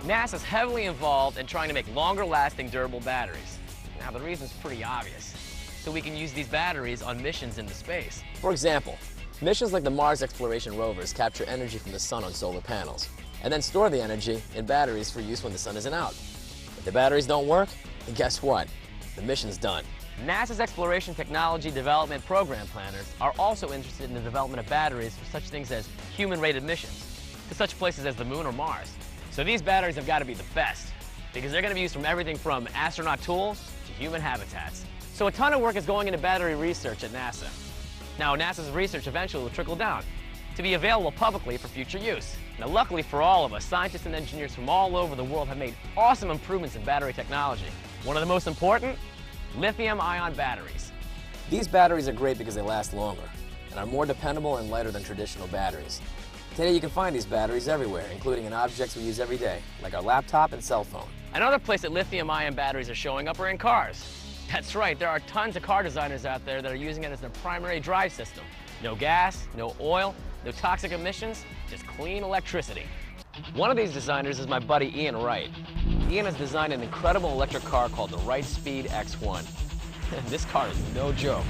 NASA's heavily involved in trying to make longer-lasting, durable batteries. Now, the reason's pretty obvious. So we can use these batteries on missions into space. For example, missions like the Mars exploration rovers capture energy from the sun on solar panels, and then store the energy in batteries for use when the sun isn't out. If the batteries don't work, then guess what? The mission's done. NASA's Exploration Technology Development Program planners are also interested in the development of batteries for such things as human-rated missions to such places as the Moon or Mars. So these batteries have got to be the best, because they're going to be used from everything from astronaut tools to human habitats. So a ton of work is going into battery research at NASA. Now, NASA's research eventually will trickle down to be available publicly for future use. Now, luckily for all of us, scientists and engineers from all over the world have made awesome improvements in battery technology. One of the most important, lithium-ion batteries. These batteries are great because they last longer and are more dependable and lighter than traditional batteries. Today you can find these batteries everywhere, including in objects we use every day, like our laptop and cell phone. Another place that lithium-ion batteries are showing up are in cars. That's right, there are tons of car designers out there that are using it as their primary drive system. No gas, no oil, no toxic emissions, just clean electricity. One of these designers is my buddy Ian Wright. Ian has designed an incredible electric car called the Wright-Speed X1. This car is no joke.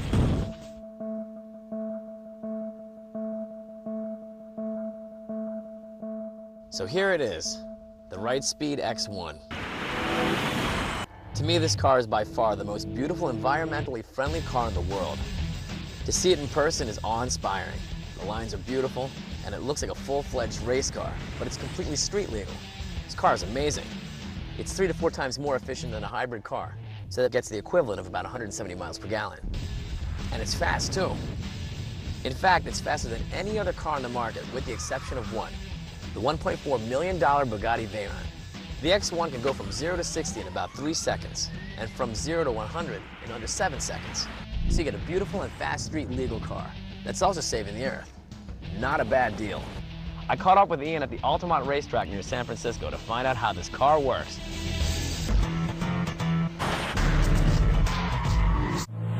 So here it is, the Wright-Speed X1. To me, this car is by far the most beautiful, environmentally friendly car in the world. To see it in person is awe-inspiring. The lines are beautiful, and it looks like a full-fledged race car, but it's completely street legal. This car is amazing. It's 3 to 4 times more efficient than a hybrid car, so that gets the equivalent of about 170 miles per gallon. And it's fast, too. In fact, it's faster than any other car on the market, with the exception of one. The $1.4 million Bugatti Veyron. The X1 can go from 0 to 60 in about 3 seconds, and from 0 to 100 in under 7 seconds. So you get a beautiful and fast street legal car that's also saving the earth. Not a bad deal. I caught up with Ian at the Altamont racetrack near San Francisco to find out how this car works.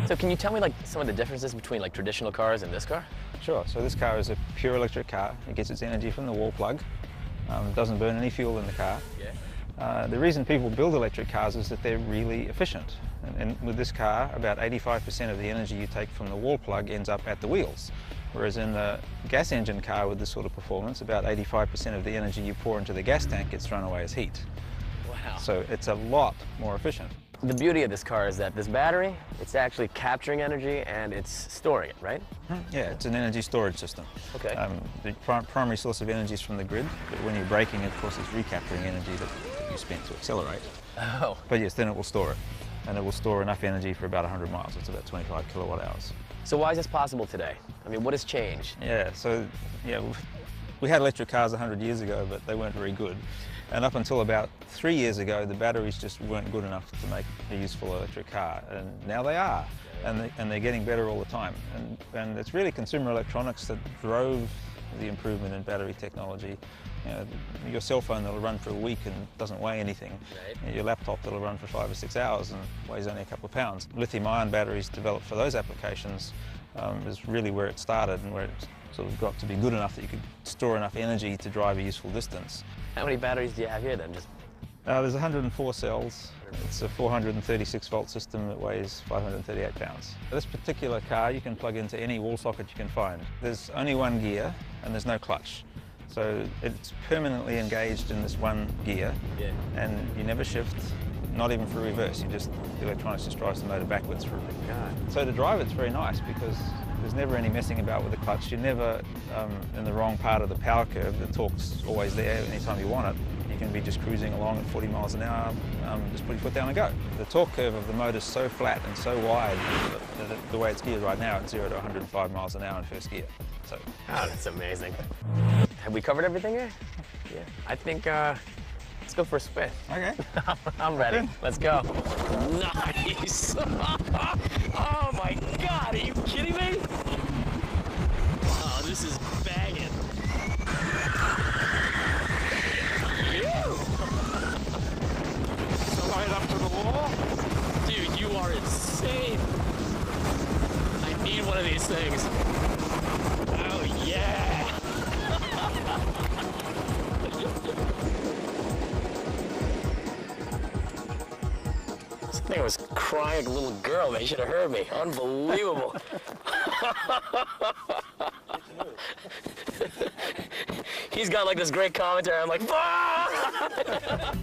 So can you tell me some of the differences between traditional cars and this car? Sure. So this car is a pure electric car. It gets its energy from the wall plug. It doesn't burn any fuel in the car. Yeah. The reason people build electric cars is that they're really efficient. And with this car, about 85% of the energy you take from the wall plug ends up at the wheels. Whereas in a gas engine car with this sort of performance, about 85% of the energy you pour into the gas tank gets thrown away as heat. Wow. So it's a lot more efficient. The beauty of this car is that this battery, it's actually capturing energy and it's storing it, right? Yeah, it's an energy storage system. Okay. The primary source of energy is from the grid, but when you're braking, of course, it's recapturing energy that you spent to accelerate. Oh. But yes, then it will store it. And it will store enough energy for about 100 miles. It's about 25 kilowatt hours. So why is this possible today? I mean, what has changed? Yeah, so we had electric cars 100 years ago, but they weren't very good. And up until about 3 years ago, the batteries just weren't good enough to make a useful electric car. And now they are, and they're getting better all the time. And it's really consumer electronics that drove the improvement in battery technology. You know, your cell phone that'll run for a week and doesn't weigh anything. Right. Your laptop that'll run for 5 or 6 hours and weighs only a couple of pounds. Lithium-ion batteries developed for those applications is really where it started, and where it's sort of got to be good enough that you could store enough energy to drive a useful distance. How many batteries do you have here then? There's 104 cells. It's a 436 volt system that weighs 538 pounds. This particular car you can plug into any wall socket you can find. There's only one gear and there's no clutch. So it's permanently engaged in this one gear, and you never shift, not even for reverse. The electronics just drives the motor backwards for a bit. So to drive it's very nice because there's never any messing about with the clutch. You're never in the wrong part of the power curve. The torque's always there anytime you want it. You can be just cruising along at 40 miles an hour, just put your foot down and go. The torque curve of the motor's so flat and so wide that the way it's geared right now, it's 0 to 105 miles an hour in first gear. So. Oh, that's amazing. Have we covered everything here? Yeah. I think, let's go for a spin. Okay. I'm ready. Okay. Let's go. Nice. Oh my God, are you kidding me? Oh, this is banging. Right up to the wall. insane. I need one of these things. Oh, yeah. This thing was crying like a little girl, man. You should have heard me. Unbelievable. He's got like this great commentary. I'm like, fuck!